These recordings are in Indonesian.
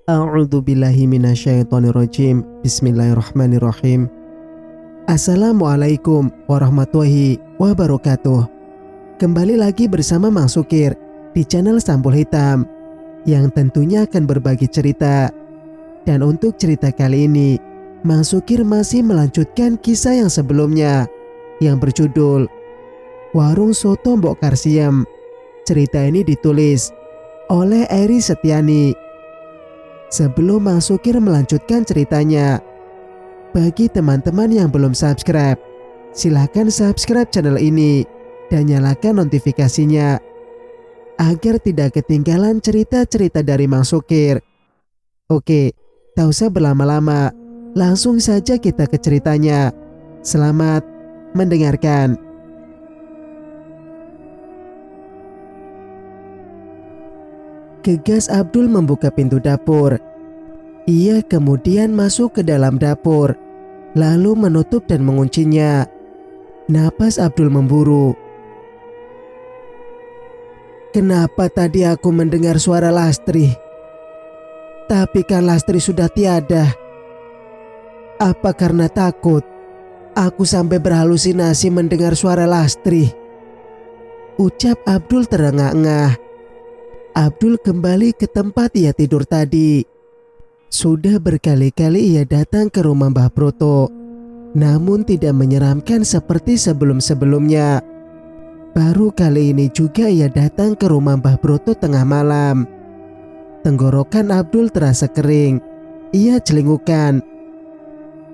A'udzubillahi minasyaitonirrajim. Bismillahirrahmanirrahim. Assalamualaikum warahmatullahi wabarakatuh. Kembali lagi bersama Mang Sukir di channel Sampul Hitam yang tentunya akan berbagi cerita. Dan untuk cerita kali ini, Mang Sukir masih melanjutkan kisah yang sebelumnya yang berjudul Warung Soto Mbok Karsiem. Cerita ini ditulis oleh Eri Setiani. Sebelum Mang Sukir melanjutkan ceritanya, bagi teman-teman yang belum subscribe, silahkan subscribe channel ini dan nyalakan notifikasinya agar tidak ketinggalan cerita-cerita dari Mang Sukir. Oke, tak usah berlama-lama, langsung saja kita ke ceritanya. Selamat mendengarkan. Gegas Abdul membuka pintu dapur. Ia kemudian masuk ke dalam dapur, lalu menutup dan menguncinya. Napas Abdul memburu. Kenapa tadi aku mendengar suara Lastri? Tapi kan Lastri sudah tiada. Apa karena takut aku sampai berhalusinasi mendengar suara Lastri? Ucap Abdul terengah-engah. Abdul kembali ke tempat ia tidur tadi. Sudah berkali-kali ia datang ke rumah Mbah Broto, namun tidak menyeramkan seperti sebelum-sebelumnya. Baru kali ini juga ia datang ke rumah Mbah Broto tengah malam. Tenggorokan Abdul terasa kering. Ia celingukan.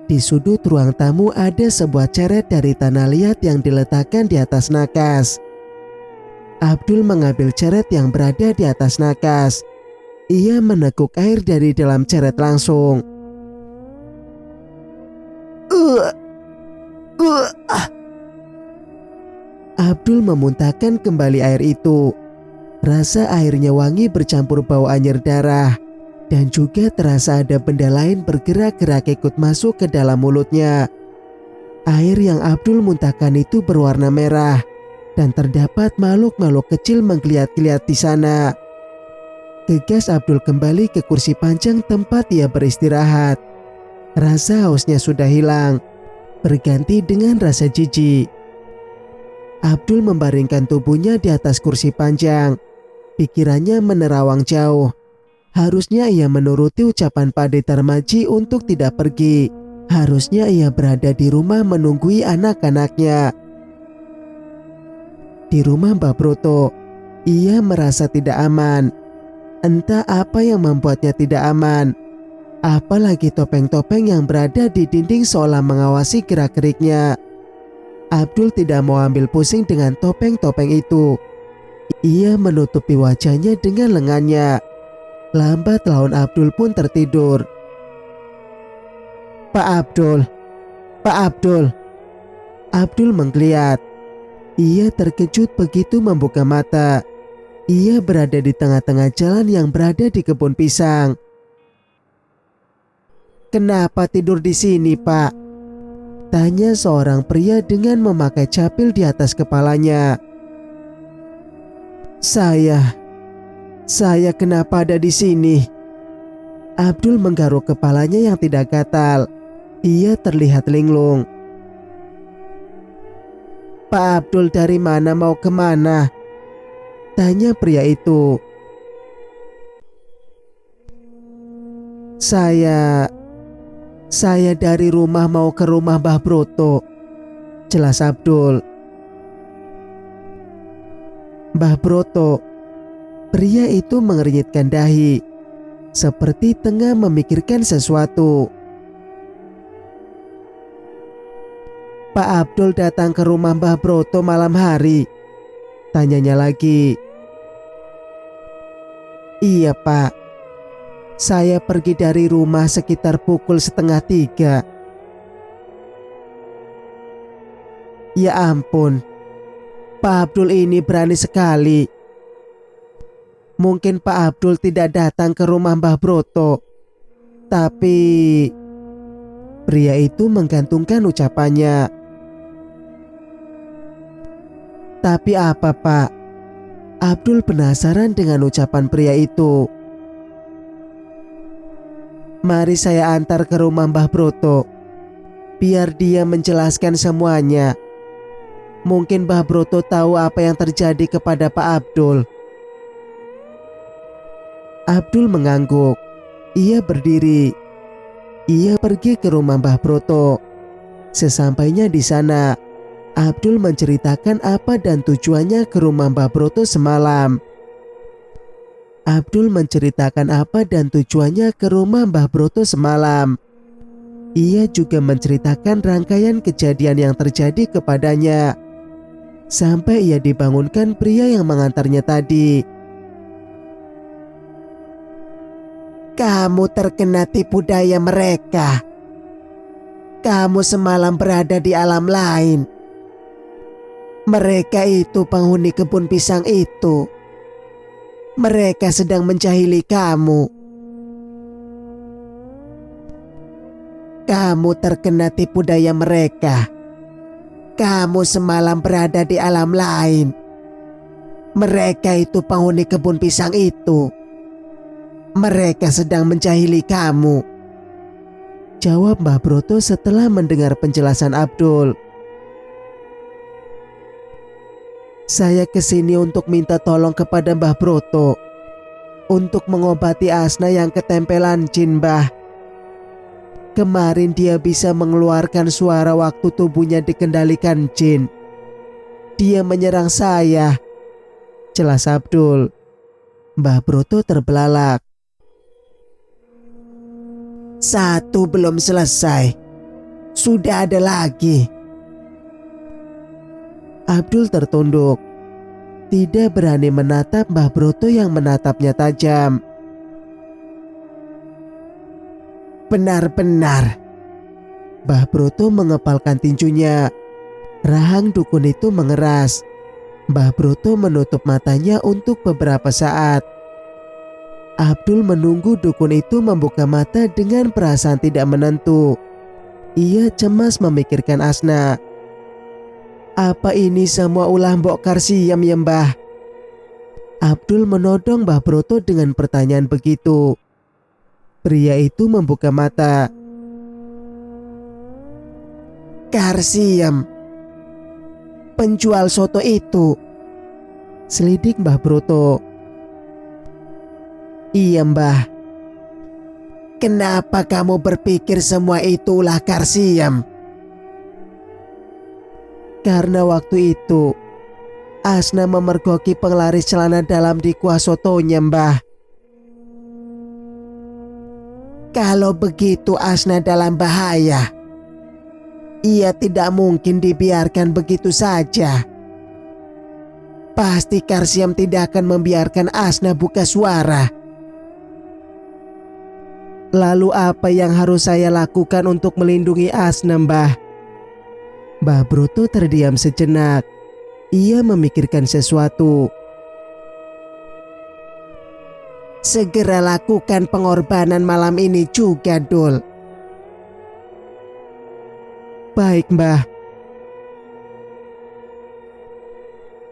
Di sudut ruang tamu ada sebuah ceret dari tanah liat yang diletakkan di atas nakas. Abdul mengambil ceret yang berada di atas nakas. Ia meneguk air dari dalam ceret langsung. Abdul memuntahkan kembali air itu. Rasa airnya wangi bercampur bau anyir darah. Dan juga terasa ada benda lain bergerak-gerak ikut masuk ke dalam mulutnya. Air yang Abdul muntahkan itu berwarna merah. Dan terdapat makhluk-makhluk kecil menggeliat-geliat di sana. Gegas Abdul kembali ke kursi panjang tempat ia beristirahat. Rasa hausnya sudah hilang, berganti dengan rasa jijik. Abdul membaringkan tubuhnya di atas kursi panjang. Pikirannya menerawang jauh. Harusnya ia menuruti ucapan Pak De Tarmaji untuk tidak pergi. Harusnya ia berada di rumah menunggui anak-anaknya. Di rumah Mbah Broto, ia merasa tidak aman. Entah apa yang membuatnya tidak aman. Apalagi topeng-topeng yang berada di dinding seolah mengawasi gerak-geriknya. Abdul tidak mau ambil pusing dengan topeng-topeng itu. Ia menutupi wajahnya dengan lengannya. Lambat laun Abdul pun tertidur. Pak Abdul, Pak Abdul. Abdul menggeliat. Ia terkejut begitu membuka mata. Ia berada di tengah-tengah jalan yang berada di kebun pisang. Kenapa tidur di sini, Pak? Tanya seorang pria dengan memakai capil di atas kepalanya. Saya kenapa ada di sini? Abdul menggaruk kepalanya yang tidak gatal. Ia terlihat linglung. Pak Abdul dari mana mau kemana? Tanya pria itu. Saya dari rumah mau ke rumah Mbah Broto. Jelas Abdul. Mbah Broto. Pria itu mengernyitkan dahi, seperti tengah memikirkan sesuatu. Pak Abdul datang ke rumah Mbah Broto malam hari. Tanyanya lagi. Iya Pak. Saya pergi dari rumah sekitar pukul 2:30. Ya ampun. Pak Abdul ini berani sekali. Mungkin Pak Abdul tidak datang ke rumah Mbah Broto. Tapi... Pria itu menggantungkan ucapannya. Tapi apa Pak? Abdul penasaran dengan ucapan pria itu. Mari saya antar ke rumah Mbah Broto, biar dia menjelaskan semuanya. Mungkin Mbah Broto tahu apa yang terjadi kepada Pak Abdul. Abdul mengangguk. Ia berdiri. Ia pergi ke rumah Mbah Broto. Sesampainya di sana, Abdul menceritakan apa dan tujuannya ke rumah Mbah Broto semalam. Abdul menceritakan apa dan tujuannya ke rumah Mbah Broto semalam. Ia juga menceritakan rangkaian kejadian yang terjadi kepadanya, sampai ia dibangunkan pria yang mengantarnya tadi. Kamu terkena tipu daya mereka. Kamu semalam berada di alam lain. Mereka itu penghuni kebun pisang itu. Mereka sedang menjahili kamu. Kamu terkena tipu daya mereka. Kamu semalam berada di alam lain. Mereka itu penghuni kebun pisang itu. Mereka sedang menjahili kamu, jawab Mbah Broto setelah mendengar penjelasan Abdul. Saya kesini untuk minta tolong kepada Mbah Broto untuk mengobati Asna yang ketempelan jin, Mbah. Kemarin dia bisa mengeluarkan suara waktu tubuhnya dikendalikan jin. Dia menyerang saya, jelas Abdul. Mbah Broto terbelalak. Satu belum selesai, sudah ada lagi. Abdul tertunduk, tidak berani menatap Mbah Broto yang menatapnya tajam. Benar-benar. Mbah Broto mengepalkan tinjunya. Rahang dukun itu mengeras. Mbah Broto menutup matanya untuk beberapa saat. Abdul menunggu dukun itu membuka mata dengan perasaan tidak menentu. Ia cemas memikirkan Asna. Apa ini semua ulah Mbok Karsiam ya, Mbah? Abdul menodong Mbah Broto dengan pertanyaan begitu. Pria itu membuka mata. Karsiam, penjual soto itu, selidik Mbah Broto. Iya, Mbah. Kenapa kamu berpikir semua itu ulah Karsiam? Karena waktu itu Asna memergoki penglaris celana dalam di kuah sotonya, Mbah. Kalau begitu Asna dalam bahaya. Ia tidak mungkin dibiarkan begitu saja. Pasti Karsiam tidak akan membiarkan Asna buka suara. Lalu apa yang harus saya lakukan untuk melindungi Asna, Mbah? Mbah Broto terdiam sejenak. Ia memikirkan sesuatu. Segera lakukan pengorbanan malam ini juga, Dul. Baik, Mbah.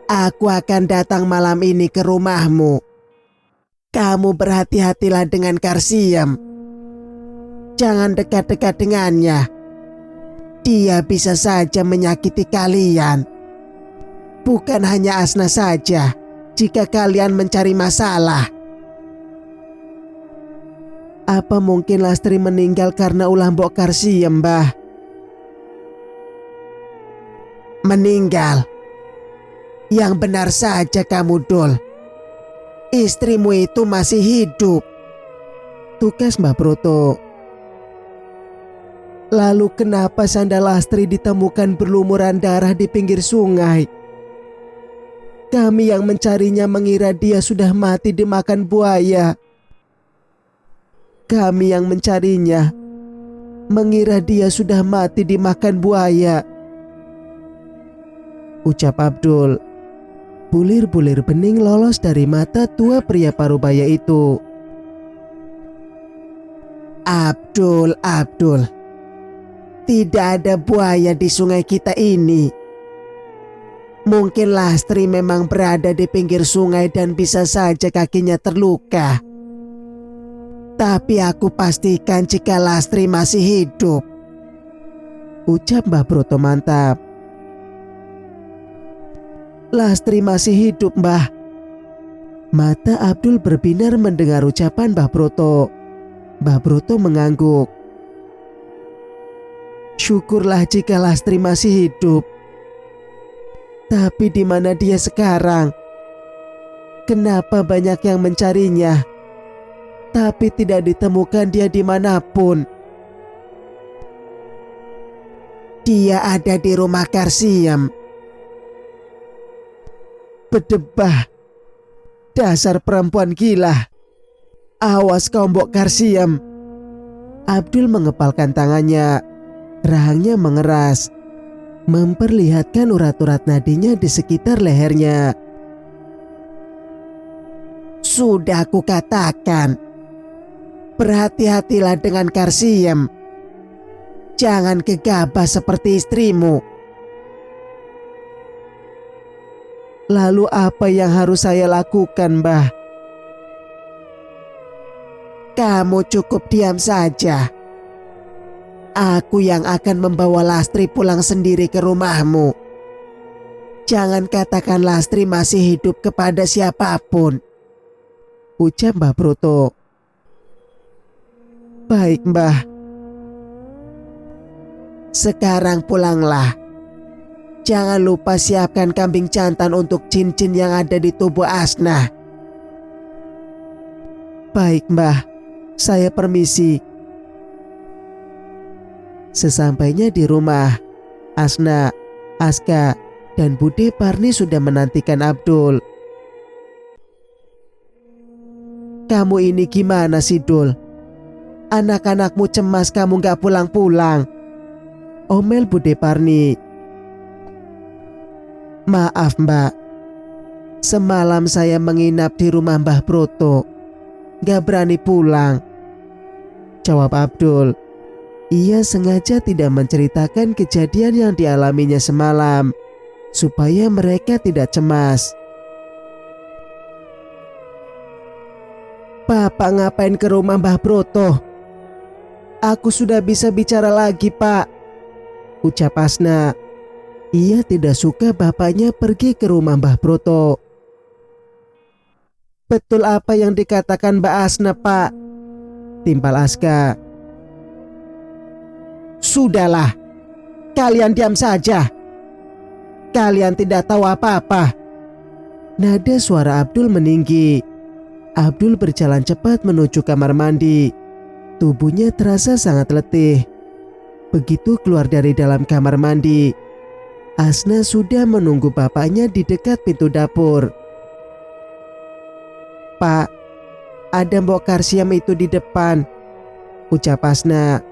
Aku akan datang malam ini ke rumahmu. Kamu berhati-hatilah dengan Karsiam. Jangan dekat-dekat dengannya. Dia bisa saja menyakiti kalian. Bukan hanya Asna saja, jika kalian mencari masalah. Apa mungkin Lastri meninggal karena ulah Mbok Karsiam, Mbah? Meninggal? Yang benar saja kamu, Dul. Istrimu itu masih hidup, tukas Mbah Broto. Lalu kenapa sandal Lastri ditemukan berlumuran darah di pinggir sungai? Kami yang mencarinya mengira dia sudah mati dimakan buaya. Kami yang mencarinya mengira dia sudah mati dimakan buaya, ucap Abdul. Bulir-bulir bening lolos dari mata tua pria parubaya itu. Abdul, tidak ada buaya di sungai kita ini. Mungkin Lastri memang berada di pinggir sungai dan bisa saja kakinya terluka. Tapi aku pastikan jika Lastri masih hidup, ucap Mbah Broto mantap. Lastri masih hidup, Mbah. Mata Abdul berbinar mendengar ucapan Mbah Broto. Mbah Broto mengangguk. Syukurlah jika Lastri masih hidup. Tapi di mana dia sekarang? Kenapa banyak yang mencarinya, tapi tidak ditemukan dia dimanapun? Dia ada di rumah Karsiem. Bedebah, dasar perempuan gila. Awas kau Mbok Karsiem. Abdul mengepalkan tangannya. Rahangnya mengeras, memperlihatkan urat-urat nadinya di sekitar lehernya. Sudah aku katakan, berhati-hatilah dengan Karsiem. Jangan gegabah seperti istrimu. Lalu apa yang harus saya lakukan, Mbah? Kamu cukup diam saja. Aku yang akan membawa Lastri pulang sendiri ke rumahmu. Jangan katakan Lastri masih hidup kepada siapapun, ucap Mbah Broto. Baik, Mbah. Sekarang pulanglah. Jangan lupa siapkan kambing jantan untuk cincin yang ada di tubuh Asna. Baik, Mbah. Saya permisi. Sesampainya di rumah, Asna, Aska, dan Bude Parni sudah menantikan Abdul. Kamu ini gimana sih, Dul? Anak-anakmu cemas kamu gak pulang-pulang, omel Bude Parni. Maaf, Mbak. Semalam saya menginap di rumah Mbah Broto. Gak berani pulang, jawab Abdul. Ia sengaja tidak menceritakan kejadian yang dialaminya semalam, supaya mereka tidak cemas. Bapak ngapain ke rumah Mbah Broto? Aku sudah bisa bicara lagi, Pak, ucap Asna. Ia tidak suka bapaknya pergi ke rumah Mbah Broto. Betul apa yang dikatakan Mbak Asna, Pak, timpal Aska. Sudahlah, kalian diam saja. Kalian tidak tahu apa-apa. Nada suara Abdul meninggi. Abdul berjalan cepat menuju kamar mandi. Tubuhnya terasa sangat letih. Begitu keluar dari dalam kamar mandi, Asna sudah menunggu bapaknya di dekat pintu dapur. Pak, ada Mbok Karsiem itu di depan, ucap Asna.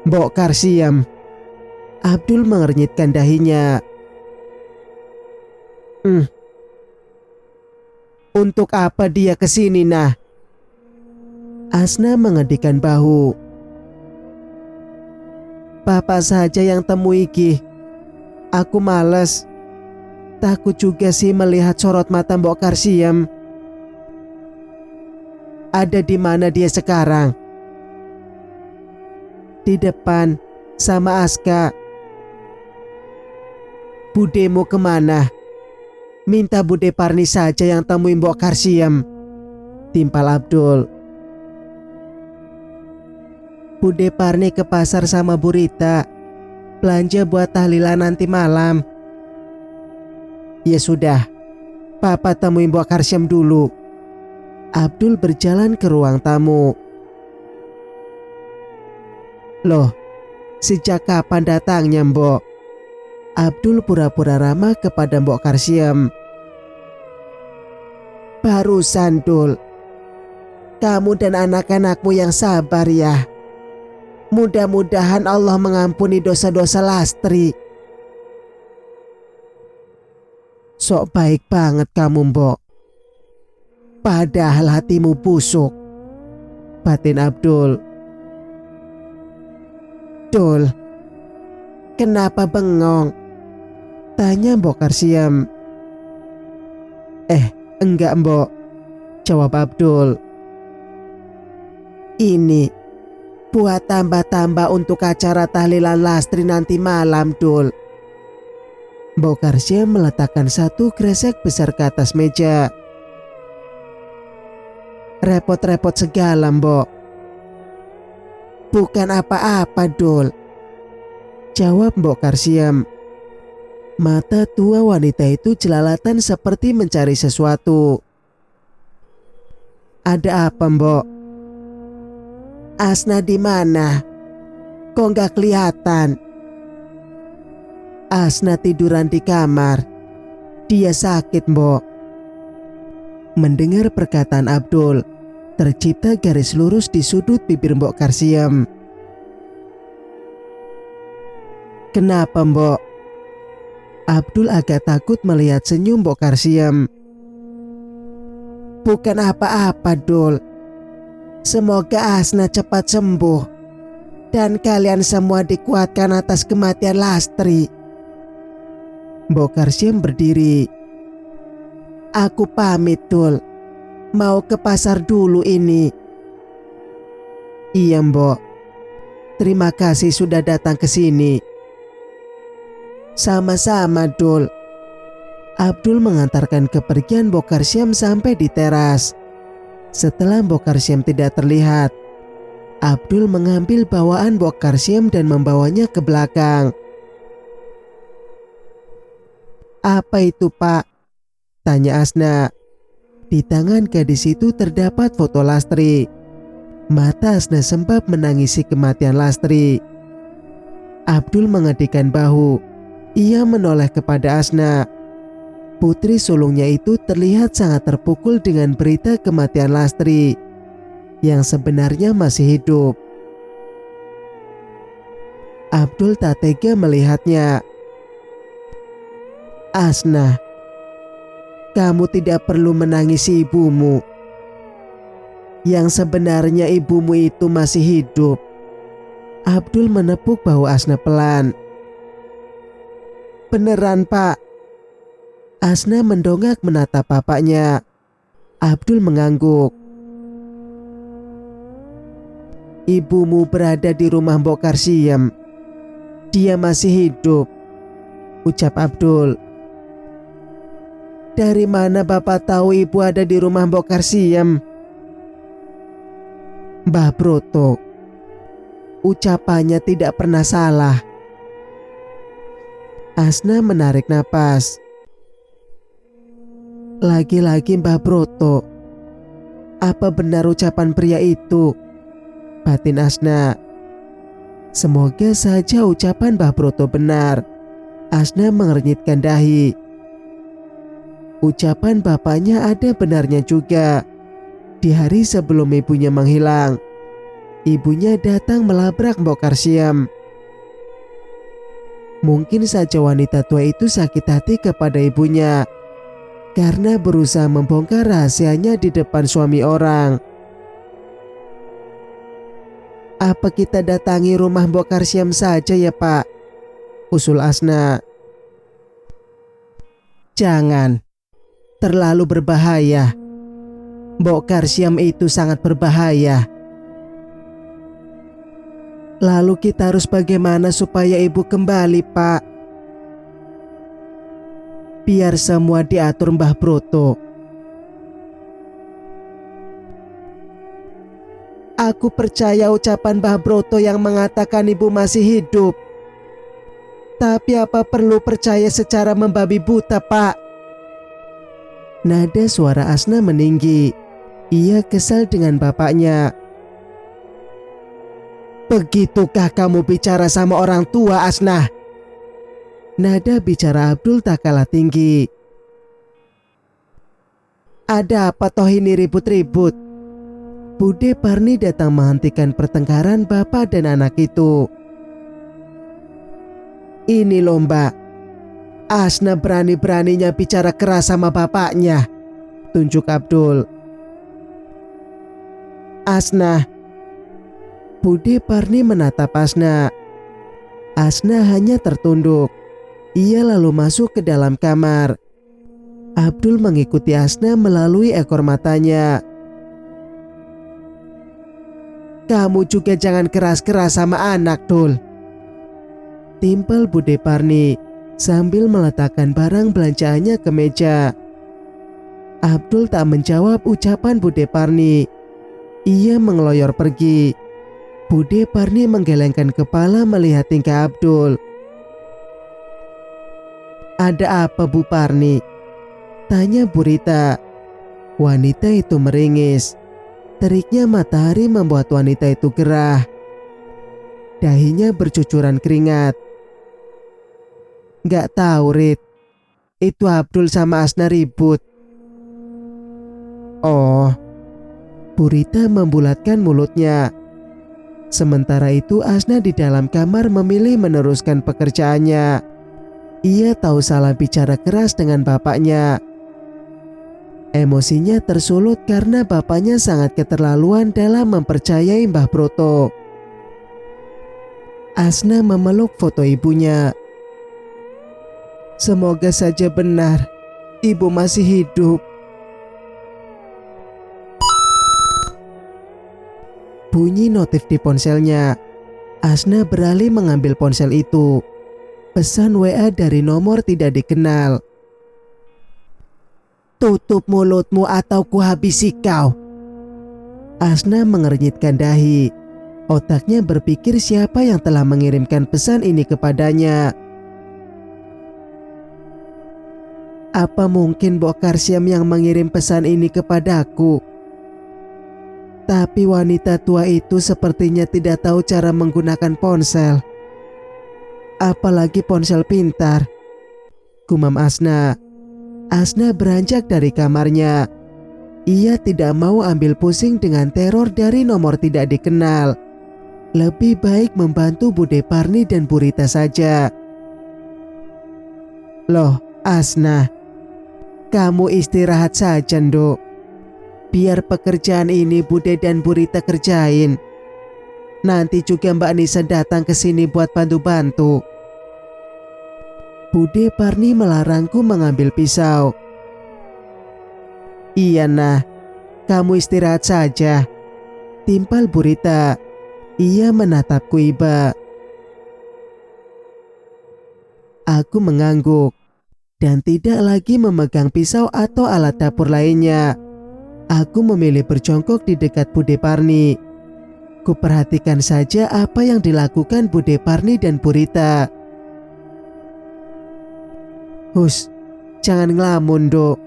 Mbok Karsiem. Abdul mengernyitkan dahinya. Untuk apa dia kesini, nah? Asna mengedikan bahu. Bapak saja yang temui Ki. Aku males. Takut juga sih melihat sorot mata Mbok Karsiem. Ada di mana dia sekarang? Di depan sama Aska. Budemu kemana? Minta Bude Parni saja yang temui Mbok Karsiem, timpal Abdul. Bude Parni ke pasar sama Bu Rita, belanja buat tahlilan nanti malam. Ya sudah, Papa temui Mbok Karsiem dulu. Abdul berjalan ke ruang tamu. Loh, sejak kapan datangnya, Mbok? Abdul pura-pura ramah kepada Mbok Karsiem. Barusan, Dul. Kamu dan anak-anakmu yang sabar ya. Mudah-mudahan Allah mengampuni dosa-dosa Lastri. Sok baik banget kamu, Mbok. Padahal hatimu busuk, batin Abdul. Dul, kenapa bengong? Tanya Mbok Karsiem. Enggak, Mbok, jawab Abdul. Ini buat tambah-tambah untuk acara tahlilan Lastri nanti malam, Dul. Mbok Karsia meletakkan satu kresek besar ke atas meja. Repot-repot segala, Mbok. Bukan apa-apa, Dul, jawab Mbok Karsiem. Mata tua wanita itu jelalatan seperti mencari sesuatu. Ada apa, Mbok? Asna di mana? Kok nggak kelihatan? Asna tiduran di kamar. Dia sakit, Mbok. Mendengar perkataan Abdul, tercipta garis lurus di sudut bibir Mbok Karsiem. Kenapa, Mbok? Abdul agak takut melihat senyum Mbok Karsiem. Bukan apa-apa, Dul. Semoga Asna cepat sembuh dan kalian semua dikuatkan atas kematian Lastri. Mbok Karsiem berdiri. Aku pamit, Dul. Mau ke pasar dulu ini. Iya, Mbok. Terima kasih sudah datang ke sini. Sama-sama, Dul. Abdul mengantarkan kepergian Mbok Karsiem sampai di teras. Setelah Mbok Karsiem tidak terlihat, Abdul mengambil bawaan Mbok Karsiem dan membawanya ke belakang. Apa itu, Pak? Tanya Asna. Di tangan gadis itu terdapat foto Lastri. Mata Asna sempat menangisi kematian Lastri. Abdul mengedikkan bahu. Ia menoleh kepada Asna. Putri sulungnya itu terlihat sangat terpukul dengan berita kematian Lastri, yang sebenarnya masih hidup. Abdul tak tega melihatnya. Asna, kamu tidak perlu menangisi ibumu. Yang sebenarnya ibumu itu masih hidup. Abdul menepuk bahu Asna pelan. Beneran, Pak? Asna mendongak menatap bapaknya. Abdul mengangguk. Ibumu berada di rumah Mbok Karsiem. Dia masih hidup, ucap Abdul. Dari mana Bapak tahu ibu ada di rumah Mbok Karsiem? Mbah Broto. Ucapannya tidak pernah salah. Asna menarik napas. Lagi-lagi Mbah Broto. Apa benar ucapan pria itu? Batin Asna. Semoga saja ucapan Mbah Broto benar. Asna mengernyitkan dahi. Ucapan bapaknya ada benarnya juga. Di hari sebelum ibunya menghilang, ibunya datang melabrak Mbok Karsiem. Mungkin saja wanita tua itu sakit hati kepada ibunya karena berusaha membongkar rahasianya di depan suami orang. Apa kita datangi rumah Mbok Karsiem saja ya, Pak? Usul Asna. Jangan. Terlalu berbahaya. Mbok Karsiem itu sangat berbahaya. Lalu kita harus bagaimana supaya ibu kembali, Pak? Biar semua diatur Mbah Broto. Aku percaya ucapan Mbah Broto yang mengatakan ibu masih hidup. Tapi apa perlu percaya secara membabi buta, Pak? Nada suara Asna meninggi. Ia kesal dengan bapaknya. Begitukah kamu bicara sama orang tua, Asna? Nada bicara Abdul tak kalah tinggi. Ada apa toh ini ribut-ribut? Bude Parni datang menghentikan pertengkaran bapak dan anak itu. Ini loh, Mbak. Asna berani-beraninya bicara keras sama bapaknya, tunjuk Abdul. Asna. Bude Parni menatap Asna. Asna hanya tertunduk. Ia lalu masuk ke dalam kamar. Abdul mengikuti Asna melalui ekor matanya. Kamu juga jangan keras-keras sama anak, Dul. Timpal Bude Parni sambil meletakkan barang belanjaannya ke meja. Abdul tak menjawab ucapan Bude Parni. Ia mengeloyor pergi. Bude Parni menggelengkan kepala melihat tingkah Abdul. "Ada apa, Bu Parni?" tanya Bu Rita. Wanita itu meringis. Teriknya matahari membuat wanita itu gerah. Dahinya bercucuran keringat. "Gak tahu, Rit. Itu Abdul sama Asna ribut." "Oh." Bu Rita membulatkan mulutnya. Sementara itu Asna di dalam kamar memilih meneruskan pekerjaannya. Ia tahu salah bicara keras dengan bapaknya. Emosinya tersulut karena bapaknya sangat keterlaluan dalam mempercayai Mbah Broto. Asna memeluk foto ibunya. "Semoga saja benar, ibu masih hidup." Bunyi notif di ponselnya. Asna beralih mengambil ponsel itu. Pesan WA dari nomor tidak dikenal. "Tutup mulutmu atau kuhabisi kau." Asna mengernyitkan dahi. Otaknya berpikir siapa yang telah mengirimkan pesan ini kepadanya. Apa mungkin Mbok Karsiam yang mengirim pesan ini kepadaku? Tapi wanita tua itu sepertinya tidak tahu cara menggunakan ponsel. Apalagi ponsel pintar. Gumam Asna. Asna beranjak dari kamarnya. Ia tidak mau ambil pusing dengan teror dari nomor tidak dikenal. Lebih baik membantu Bude Parni dan Bu Rita saja. "Loh, Asna, kamu istirahat saja, Nduk. Biar pekerjaan ini Bude dan Bu Rita kerjain. Nanti juga Mbak Nisa datang ke sini buat bantu-bantu." Bude Parni melarangku mengambil pisau. "Iya nah, kamu istirahat saja," timpal Bu Rita. Ia menatapku iba. Aku mengangguk dan tidak lagi memegang pisau atau alat dapur lainnya. Aku memilih berjongkok di dekat Bude Parni. Kuperhatikan saja apa yang dilakukan Bude Parni dan Bu Rita. "Hus, jangan ngelamun, Dok.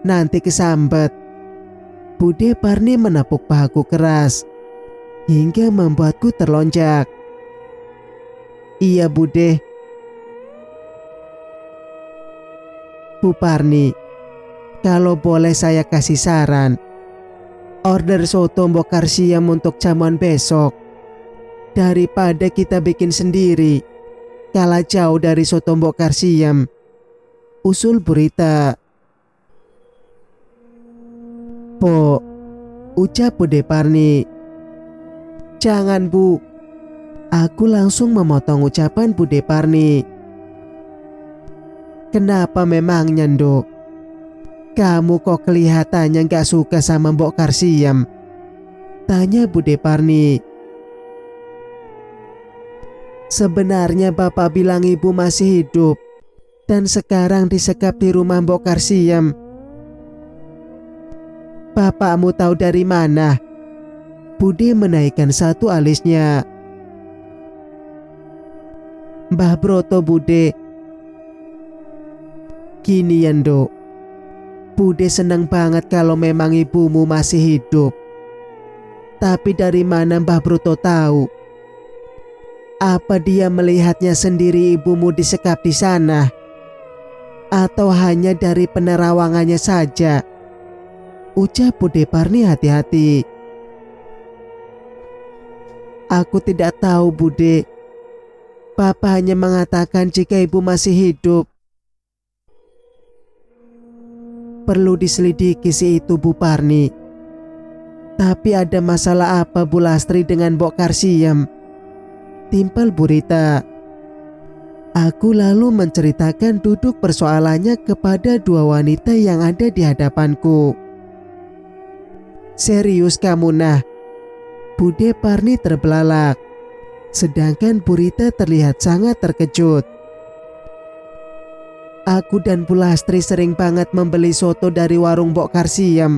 Nanti kesambet." Bude Parni menepuk pahaku keras hingga membuatku terlonjak. "Iya, Bude." "Bu Parni, kalau boleh saya kasih saran. Order soto Mbok Karsiam untuk jamuan besok. Daripada kita bikin sendiri, kalah jauh dari soto Mbok Karsiam," usul Bu Rita. "Po," ucap Bude Parni. "Jangan, Bu." Aku langsung memotong ucapan Bude Parni. "Kenapa memangnya, Nduk? Kamu kok kelihatannya gak suka sama Mbok Karsiam?" tanya Bude Parni. "Sebenarnya Bapak bilang ibu masih hidup dan sekarang disekap di rumah Mbok Karsiam. Bapakmu tahu dari mana?" Bude menaikkan satu alisnya. "Mbah Broto, Bude." "Gini ya, Nduk. Bude senang banget kalau memang ibumu masih hidup. Tapi dari mana Mbah Broto tahu? Apa dia melihatnya sendiri ibumu disekap di sana? Atau hanya dari penerawangannya saja?" ucap Bude Parni hati-hati. "Aku tidak tahu, Bude. Papa hanya mengatakan jika ibu masih hidup." "Perlu diselidiki sih itu, Bu Parni. Tapi ada masalah apa Bu Lastri dengan Mbok Karsiam?" timpal Bu Rita. Aku lalu menceritakan duduk persoalannya kepada dua wanita yang ada di hadapanku. "Serius kamu, nah?" Bude Parni terbelalak, sedangkan Purita terlihat sangat terkejut. Aku dan Bu Lastri sering banget membeli soto dari warung Mbok Karsiem.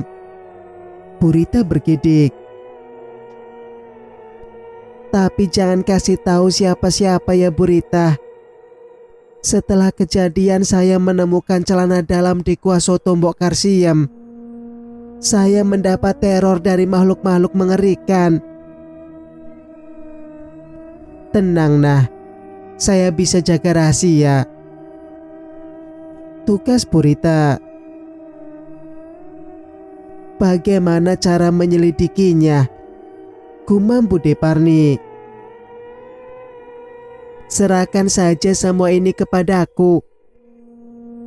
Purita bergidik. Tapi jangan kasih tahu siapa-siapa ya Purita. Setelah kejadian saya menemukan celana dalam di kuah soto Mbok Karsiem. Saya mendapat teror dari makhluk-makhluk mengerikan. Tenang nah, saya bisa jaga rahasia. Tugas Purita. Bagaimana cara menyelidikinya? Gumam Bude Parni. Serahkan saja semua ini kepadaku.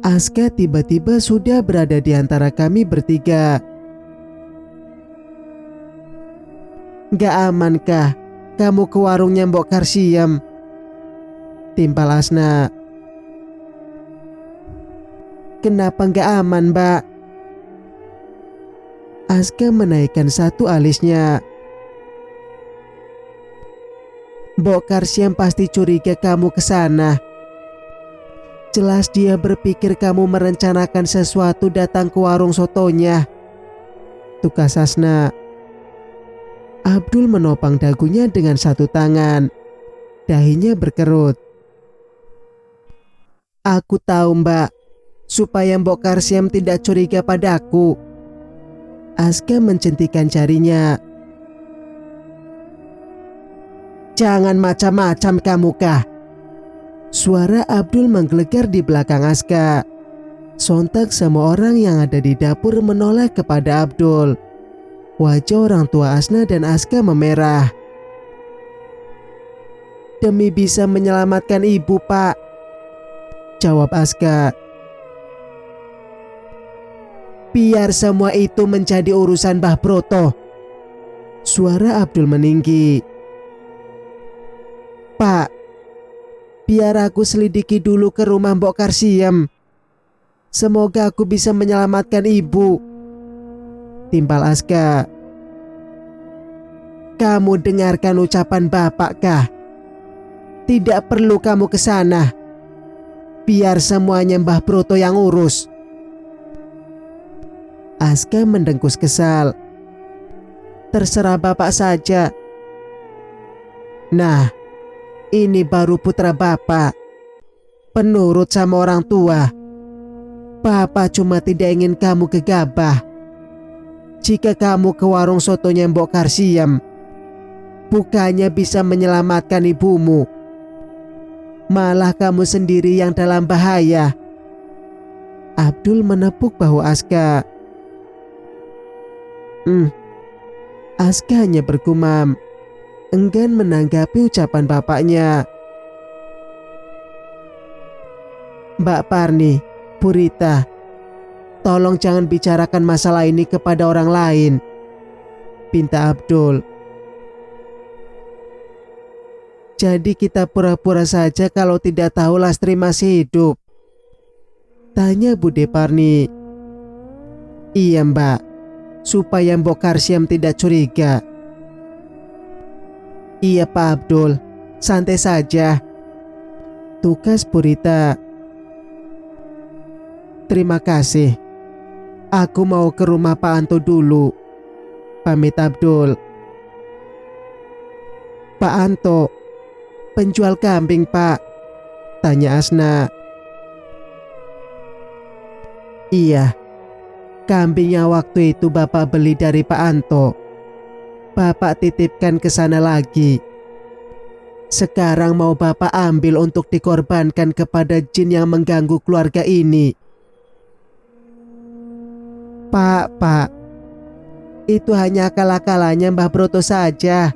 Aska tiba-tiba sudah berada di antara kami bertiga. Gak amankah kamu ke warungnya Mbok Karsiem? Timpal Asna. Kenapa gak aman, Mbak? Aska menaikkan satu alisnya. Mbok Karsiem pasti curiga kamu ke sana. Jelas dia berpikir kamu merencanakan sesuatu datang ke warung sotonya. Tukas Asna. Abdul menopang dagunya dengan satu tangan. Dahinya berkerut. Aku tahu Mbak, supaya Mbok Karsiem tidak curiga padaku. Aska mencentikan jarinya. Jangan macam-macam kamu kah? Suara Abdul menggelegar di belakang Aska. Sontak semua orang yang ada di dapur menoleh kepada Abdul. Wajah orang tua Asna dan Aska memerah. Demi bisa menyelamatkan ibu, Pak, jawab Aska. Biar semua itu menjadi urusan Mbah Broto. Suara Abdul meninggi. Pak, biar aku selidiki dulu ke rumah Mbok Karsiem. Semoga aku bisa menyelamatkan ibu. Timpal Aska. Kamu dengarkan ucapan bapak kah? Tidak perlu kamu ke sana. Biar semuanya Mbah Broto yang urus. Aska mendengkus kesal. Terserah bapak saja. Nah, ini baru putra bapak. Penurut sama orang tua. Bapak cuma tidak ingin kamu gegabah. Jika kamu ke warung sotonya Mbok Karsiem, bukannya bisa menyelamatkan ibumu, malah kamu sendiri yang dalam bahaya. Abdul menepuk bahu Aska. Aska hanya bergumam, enggan menanggapi ucapan bapaknya. Mbak Parni, Purita, tolong jangan bicarakan masalah ini kepada orang lain, pinta Abdul. Jadi kita pura-pura saja kalau tidak tahu Lastri masih hidup, tanya Bude Parni. Iya Mbak, supaya Mbok Karsiem tidak curiga. Iya Pak Abdul, santai saja, tukas Purita. Terima kasih. Aku mau ke rumah Pak Anto dulu, pamit Abdul. Pak Anto, penjual kambing Pak, tanya Asna. Iya, kambing yang waktu itu Bapak beli dari Pak Anto, Bapak titipkan ke sana lagi. Sekarang mau Bapak ambil untuk dikorbankan kepada jin yang mengganggu keluarga ini. Pak, itu hanya akal-akalannya Mbah Broto saja.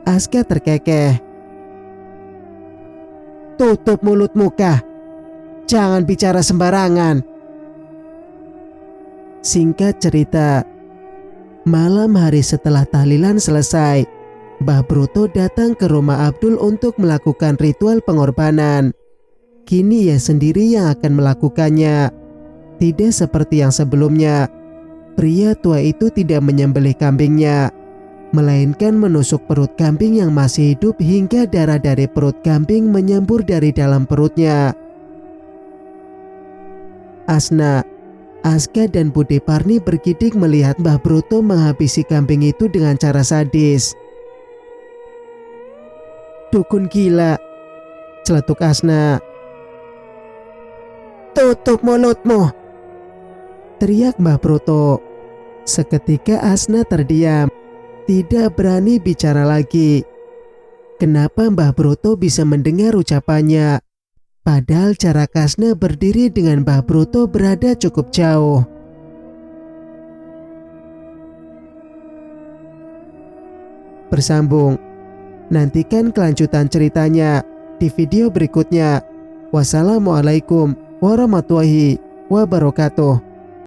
Aska terkekeh. Tutup mulut muka, jangan bicara sembarangan. Singkat cerita, malam hari setelah tahlilan selesai, Mbah Broto datang ke rumah Abdul untuk melakukan ritual pengorbanan. Kini ia sendiri yang akan melakukannya. Tidak seperti yang sebelumnya, pria tua itu tidak menyembelih kambingnya. melainkan menusuk perut kambing yang masih hidup hingga darah dari perut kambing menyembur dari dalam perutnya. Asna, Aska dan Bude Parni bergidik melihat Mbah Broto menghabisi kambing itu dengan cara sadis. "Dukun gila," celetuk Asna. "Tutup mulutmu," teriak Mbah Broto. Seketika Asna terdiam, tidak berani bicara lagi. Kenapa Mbah Broto bisa mendengar ucapannya? Padahal jarak Asna berdiri dengan Mbah Broto berada cukup jauh. Bersambung. Nantikan kelanjutan ceritanya di video berikutnya. Wassalamualaikum warahmatullahi wabarakatuh.